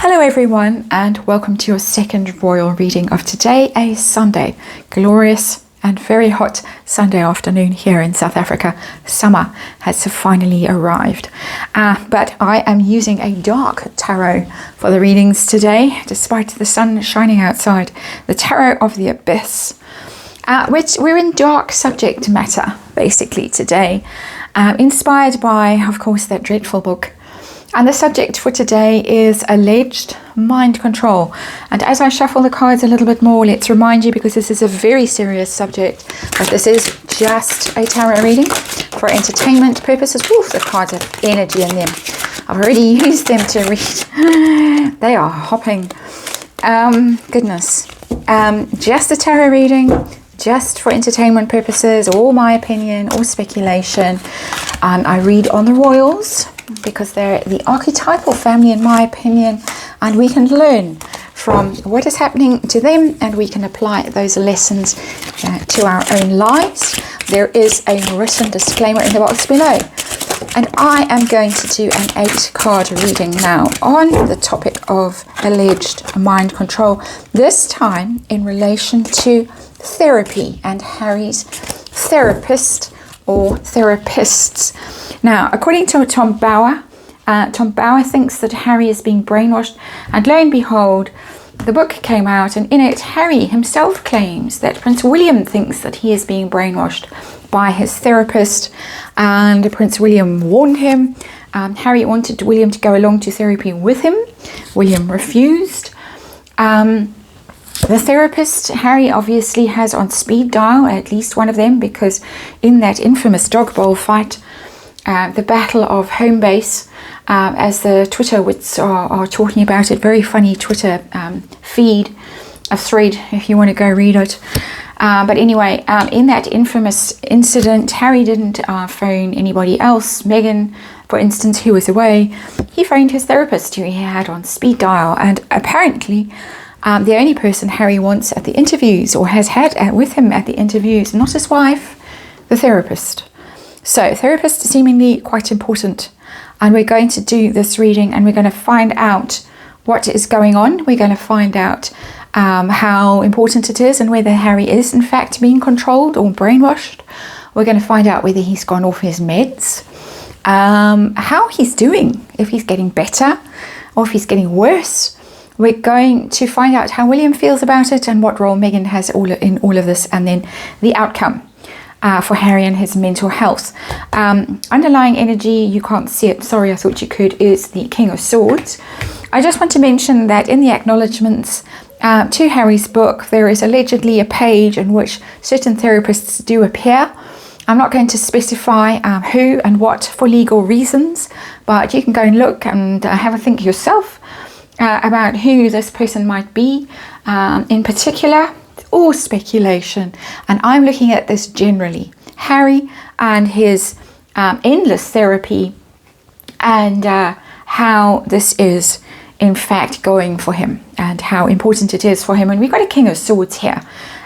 Hello everyone, and welcome to your second royal reading of today, a Sunday. Glorious and very hot Sunday afternoon here in South Africa. Summer has finally arrived. But I am using a dark tarot for the readings today, despite the sun shining outside. The Tarot of the Abyss, which we're in dark subject matter basically today, inspired by, of course, that dreadful book. And the subject for today is alleged mind control. And as I shuffle the cards a little bit more, let's remind you, because this is a very serious subject, that this is just a tarot reading for entertainment purposes. Ooh, the cards have energy in them. I've already used them to read. They are hopping. Goodness. Just a tarot reading, just for entertainment purposes, or my opinion, or speculation. I read on the royals, because they're the archetypal family in my opinion, and we can learn from what is happening to them, and we can apply those lessons to our own lives. There is a written disclaimer in the box below, and I am going to do an 8-card reading now on the topic of alleged mind control, this time in relation to therapy and Harry's therapist or therapists. Now, according to Tom Bauer thinks that Harry is being brainwashed, and lo and behold, the book came out, and in it Harry himself claims that Prince William thinks that he is being brainwashed by his therapist, and Prince William warned him. Harry wanted William to go along to therapy with him. William refused. The therapist Harry obviously has on speed dial, at least one of them, because in that infamous dog bowl fight, the Battle of Home Base, as the Twitterwits are talking about it, very funny Twitter feed, a thread if you want to go read it. But anyway, in that infamous incident, Harry didn't phone anybody else. Meghan, for instance, who was away, he phoned his therapist, who he had on speed dial, and apparently the only person Harry wants at the interviews, or has had with him at the interviews, not his wife, the therapist. So therapist seemingly quite important, and we're going to do this reading, and we're going to find out what is going on. We're going to find out how important it is, and whether Harry is in fact being controlled or brainwashed. We're going to find out whether he's gone off his meds, how he's doing, if he's getting better or if he's getting worse. We're going to find out how William feels about it, and what role Meghan has in all of this, and then the outcome for Harry and his mental health. Underlying energy, you can't see it, sorry, I thought you could, is the King of Swords. I just want to mention that in the acknowledgements to Harry's book, there is allegedly a page in which certain therapists do appear. I'm not going to specify who and what for legal reasons, but you can go and look and have a think yourself about who this person might be. In particular, all speculation, and I'm looking at this generally. Harry and his endless therapy, and how this is in fact going for him, and how important it is for him. And we've got a King of Swords here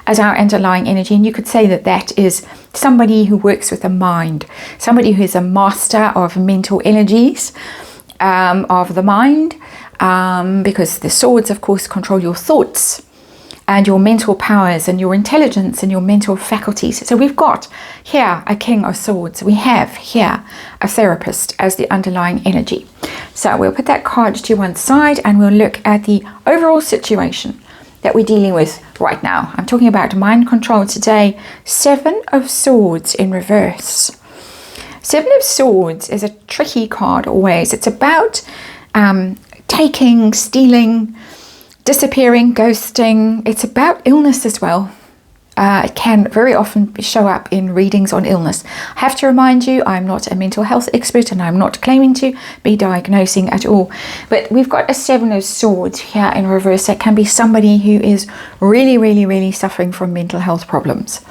as our underlying energy, and you could say that that is somebody who works with the mind, somebody who is a master of mental energies of the mind, because the swords, of course, control your thoughts and your mental powers and your intelligence and your mental faculties. So we've got here a King of Swords. We have here a therapist as the underlying energy. So we'll put that card to one side, and we'll look at the overall situation that we're dealing with right now. I'm talking about mind control today. 7 of Swords in reverse. 7 of Swords is a tricky card always. It's about taking, stealing, disappearing, ghosting. It's about illness as well. It can very often show up in readings on illness. I have to remind you, I'm not a mental health expert, and I'm not claiming to be diagnosing at all. But we've got a 7 of Swords here in reverse. That can be somebody who is really, really, really suffering from mental health problems.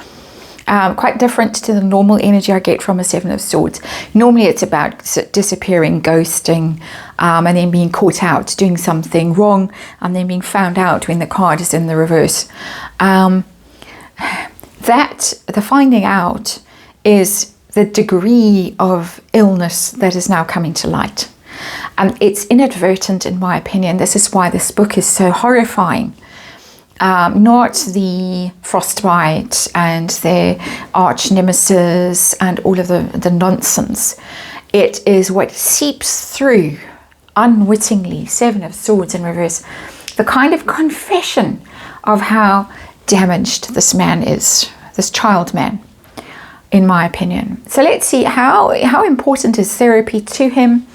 Quite different to the normal energy I get from a 7 of Swords. Normally it's about disappearing, ghosting, and then being caught out doing something wrong, and then being found out when the card is in the reverse. That the finding out is the degree of illness that is now coming to light. It's inadvertent, in my opinion. This is why this book is so horrifying. Not the frostbite and the arch nemesis and all of the nonsense. It is what seeps through unwittingly, Seven of Swords in reverse, the kind of confession of how damaged this man is, this child man, in my opinion. So let's see, how important is therapy to him?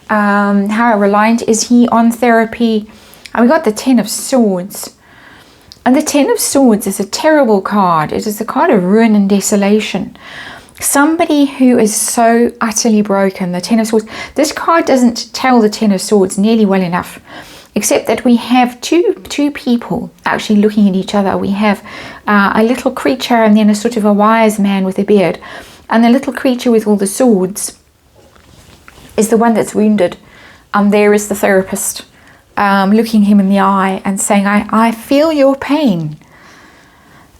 How reliant is he on therapy? And we got the Ten of Swords. And the Ten of Swords is a terrible card. It is a card of ruin and desolation. Somebody who is so utterly broken, the Ten of Swords. This card doesn't tell the Ten of Swords nearly well enough, except that we have two people actually looking at each other. We have a little creature and then a sort of a wise man with a beard. And the little creature with all the swords is the one that's wounded. There is the therapist looking him in the eye and saying, I feel your pain.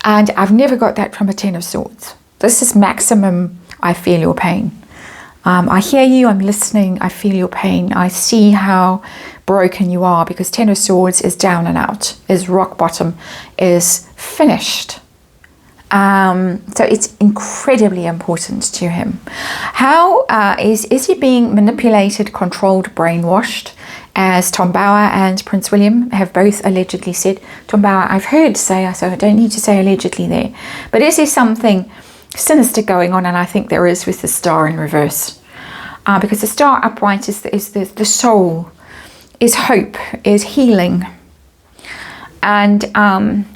And I've never got that from a Ten of Swords. This is maximum, I feel your pain. I hear you, I'm listening, I feel your pain. I see how broken you are, because Ten of Swords is down and out, is rock bottom, is finished. So it's incredibly important to him. How is he being manipulated, controlled, brainwashed, as Tom Bower and Prince William have both allegedly said? Tom Bower, I've heard say, so I don't need to say allegedly there. But is there something sinister going on? And I think there is with the Star in reverse. Because the Star upright is the soul, is hope, is healing. And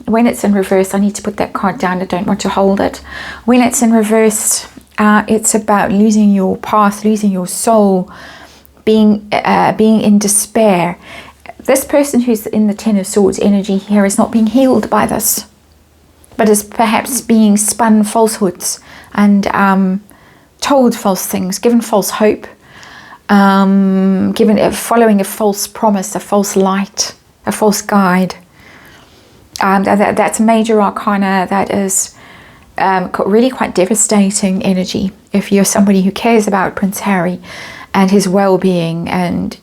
when it's in reverse, I need to put that card down. I don't want to hold it. When it's in reverse, it's about losing your path, losing your soul, being in despair. This person who's in the Ten of Swords energy here is not being healed by this, but is perhaps being spun falsehoods and told false things, given false hope, following a false promise, a false light, a false guide. That's major arcana. That is really quite devastating energy if you're somebody who cares about Prince Harry and his well-being and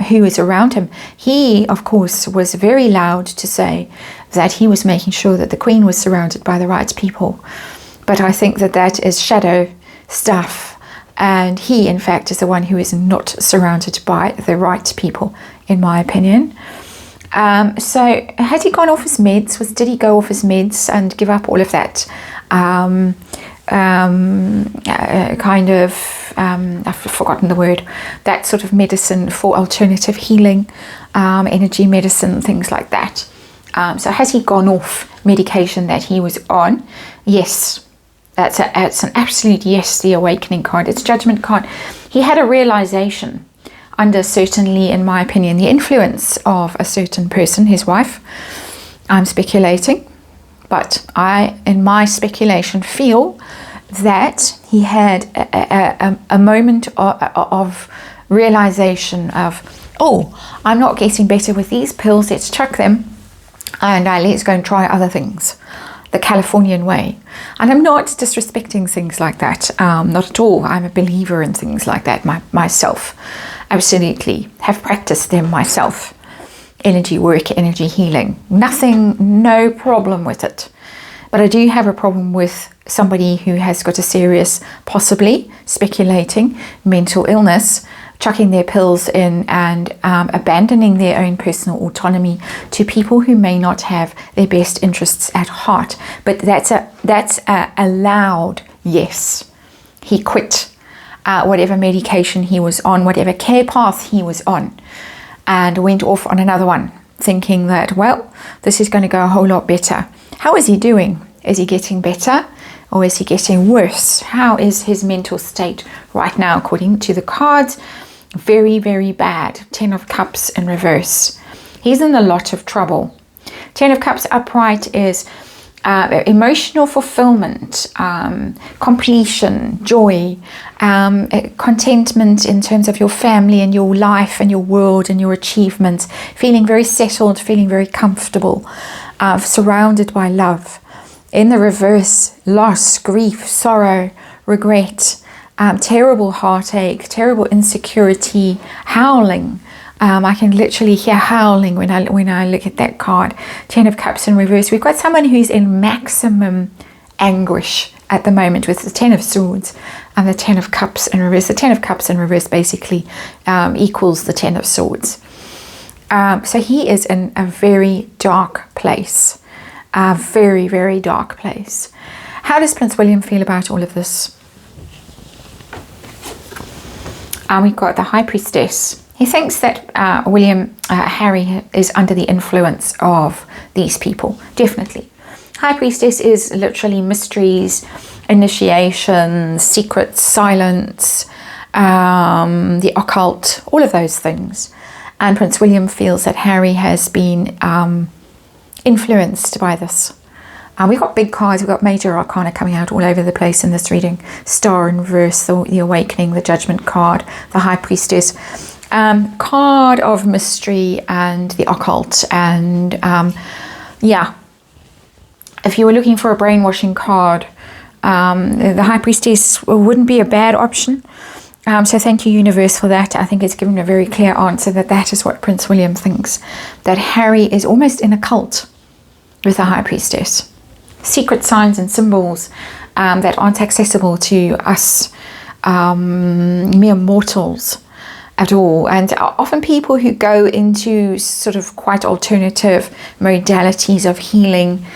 who is around him. He, of course, was very loud to say that he was making sure that the Queen was surrounded by the right people. But I think that is shadow stuff. And he, in fact, is the one who is not surrounded by the right people, in my opinion. So had he gone off his meds? Did he go off his meds and give up all of that I've forgotten the word, that sort of medicine for alternative healing, energy medicine, things like that? So has he gone off medication that he was on? Yes. That's an absolute yes, the awakening card. It's judgment card. He had a realization under, certainly, in my opinion, the influence of a certain person, his wife. I'm speculating, but I, in my speculation, feel that he had a moment of realization of, oh, I'm not getting better with these pills, let's chuck them, and let's go and try other things, the Californian way. And I'm not disrespecting things like that, not at all. I'm a believer in things like that myself. Absolutely, have practiced them myself. Energy work, energy healing, no problem with it. But I do have a problem with somebody who has got a serious, possibly speculating, mental illness, chucking their pills in and abandoning their own personal autonomy to people who may not have their best interests at heart. But that's a loud yes. He quit whatever medication he was on, whatever care path he was on, and went off on another one, thinking that, well, this is going to go a whole lot better. How is he doing? Is he getting better or is he getting worse? How is his mental state right now, according to the cards? Very, very bad. 10 of Cups in reverse. He's in a lot of trouble. 10 of Cups upright is emotional fulfillment, completion, joy, contentment in terms of your family and your life and your world and your achievements, feeling very settled, feeling very comfortable, surrounded by love. In the reverse, loss, grief, sorrow, regret, terrible heartache, terrible insecurity, howling. I can literally hear howling when I look at that card. 10 of Cups in reverse. We've got someone who's in maximum anguish at the moment with the 10 of Swords and the 10 of Cups in reverse. The 10 of Cups in reverse basically equals the 10 of Swords. So he is in a very dark place. A very, very dark place. How does Prince William feel about all of this? We've got the High Priestess. He thinks that Harry is under the influence of these people, definitely. High Priestess is literally mysteries, initiations, secrets, silence, the occult, all of those things. And Prince William feels that Harry has been influenced by this. We've got big cards. We've got Major Arcana coming out all over the place in this reading. Star in reverse, the Awakening, the Judgment card, the High Priestess. Card of mystery and the occult. And yeah, if you were looking for a brainwashing card, the High Priestess wouldn't be a bad option. So thank you, Universe, for that. I think it's given a very clear answer that is what Prince William thinks. That Harry is almost in a cult with the High Priestess. Secret signs and symbols that aren't accessible to us mere mortals at all. And often people who go into sort of quite alternative modalities of healing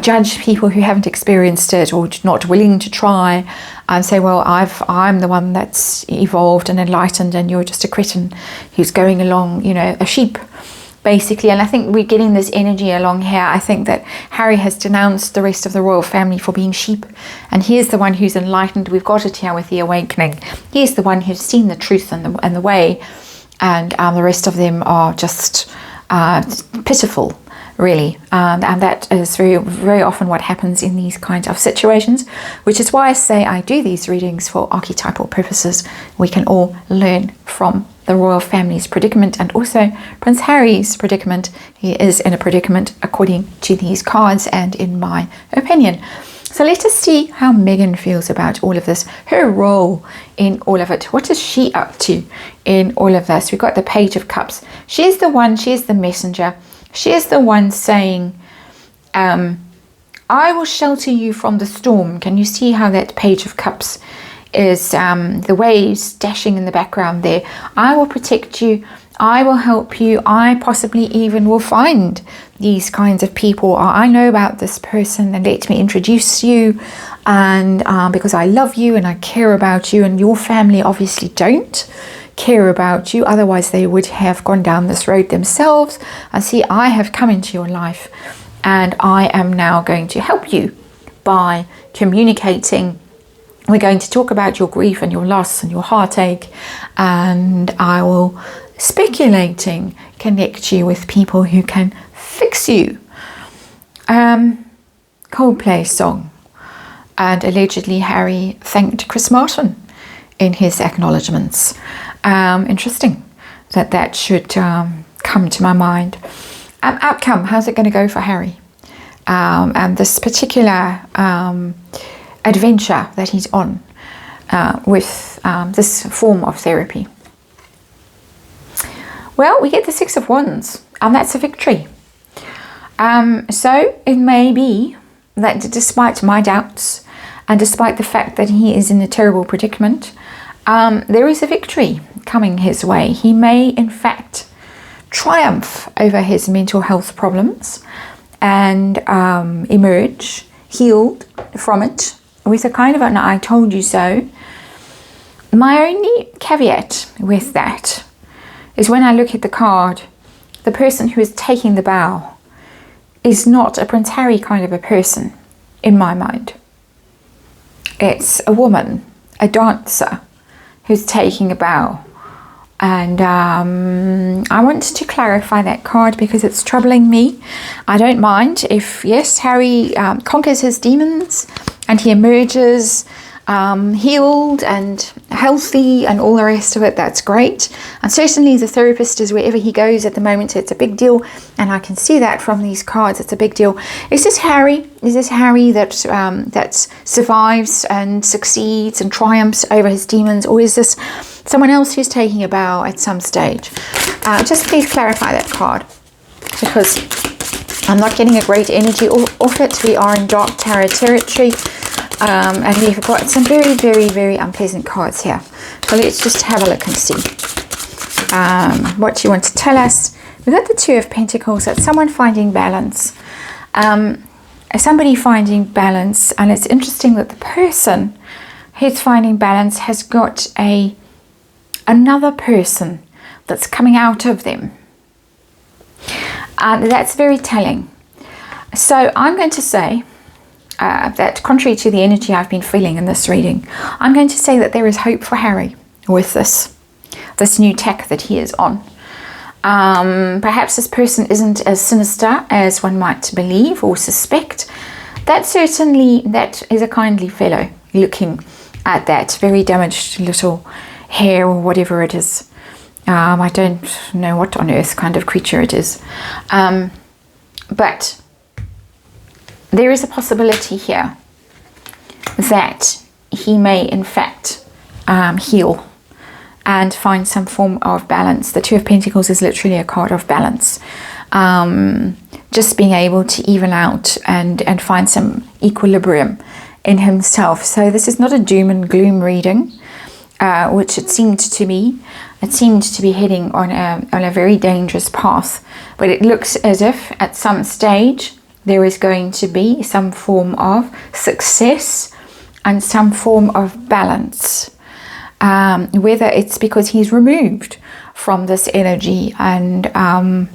judge people who haven't experienced it or not willing to try, and say, well, I'm the one that's evolved and enlightened and you're just a cretin who's going along, a sheep, basically. And I think we're getting this energy along here. I think that Harry has denounced the rest of the royal family for being sheep, and he's the one who's enlightened. We've got it here with the Awakening. He's the one who's seen the truth and the way, and the rest of them are just pitiful, really. And that is very, very often what happens in these kinds of situations, which is why I say I do these readings for archetypal purposes. We can all learn from the royal family's predicament and also Prince Harry's predicament. He is in a predicament according to these cards and in my opinion. So let us see how Meghan feels about all of this, her role in all of it. What is she up to in all of this? We've got the Page of Cups. She's the one, she's the messenger. She is the one saying, I will shelter you from the storm. Can you see how that Page of Cups is the waves dashing in the background there? I will protect you. I will help you. I possibly even will find these kinds of people. Or I know about this person and let me introduce you. And because I love you and I care about you, and your family obviously don't care about you, otherwise they would have gone down this road themselves. And see, I have come into your life and I am now going to help you by communicating. We're going to talk about your grief and your loss and your heartache, and I will, speculating, connect you with people who can fix you. Coldplay song, and allegedly Harry thanked Chris Martin in his acknowledgements. Interesting that should come to my mind. Outcome, how's it going to go for Harry? And this particular adventure that he's on with this form of therapy. Well, we get the Six of Wands, and that's a victory. So it may be that despite my doubts and despite the fact that he is in a terrible predicament, there is a victory coming his way. He may, in fact, triumph over his mental health problems and emerge healed from it with a kind of an I told you so. My only caveat with that is when I look at the card, the person who is taking the bow is not a Prince Harry kind of a person in my mind. It's a woman, a dancer, who's taking a bow. And I want to clarify that card because it's troubling me. I don't mind if, yes, Harry conquers his demons and he emerges healed and healthy and all the rest of it. That's great. And certainly the therapist is wherever he goes at the moment. It's a big deal, and I can see that from these cards. It's a big deal. Is this Harry? Is this Harry that survives and succeeds and triumphs over his demons, or is this someone else who's taking a bow at some stage? Just please clarify that card, because I'm not getting a great energy off it. We are in dark tarot territory. And we've got some very, very, very unpleasant cards here. So let's just have a look and see what you want to tell us. We've got the Two of Pentacles. That's someone finding balance. Somebody finding balance. And it's interesting that the person who's finding balance has got another person that's coming out of them. And that's very telling. So I'm going to say that contrary to the energy I've been feeling in this reading, I'm going to say that there is hope for Harry with this new tack that he is on. Perhaps this person isn't as sinister as one might believe or suspect. That is a kindly fellow looking at that very damaged little hair or whatever it is. I don't know what on earth kind of creature it is. But there is a possibility here that he may in fact heal and find some form of balance. The Two of Pentacles is literally a card of balance. Just being able to even out and find some equilibrium in himself. So this is not a doom and gloom reading, which it seemed to be. It seemed to be heading on a very dangerous path. But it looks as if at some stage there is going to be some form of success and some form of balance. Whether it's because he's removed from this energy and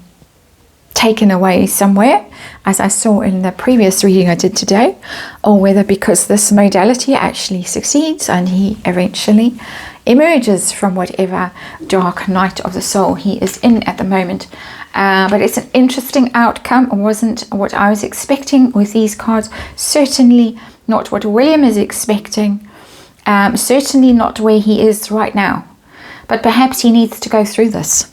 taken away somewhere, as I saw in the previous reading I did today, or whether because this modality actually succeeds and he eventually emerges from whatever dark night of the soul he is in at the moment. But it's an interesting outcome. It wasn't what I was expecting with these cards. Certainly not what William is expecting. Certainly not where he is right now. But perhaps he needs to go through this.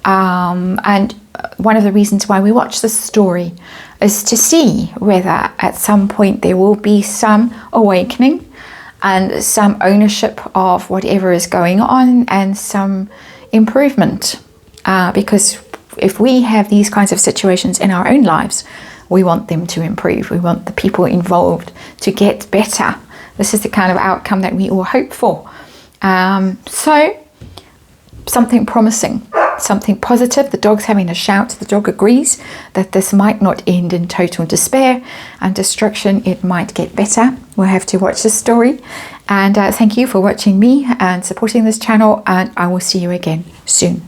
And one of the reasons why we watch this story is to see whether at some point there will be some awakening and some ownership of whatever is going on and some improvement. Because if we have these kinds of situations in our own lives, we want them to improve. We want the people involved to get better. This is the kind of outcome that we all hope for. So, something promising, something positive. The dog's having a shout. The dog agrees that this might not end in total despair and destruction. It might get better. We'll have to watch this story. And thank you for watching me and supporting this channel. And I will see you again soon.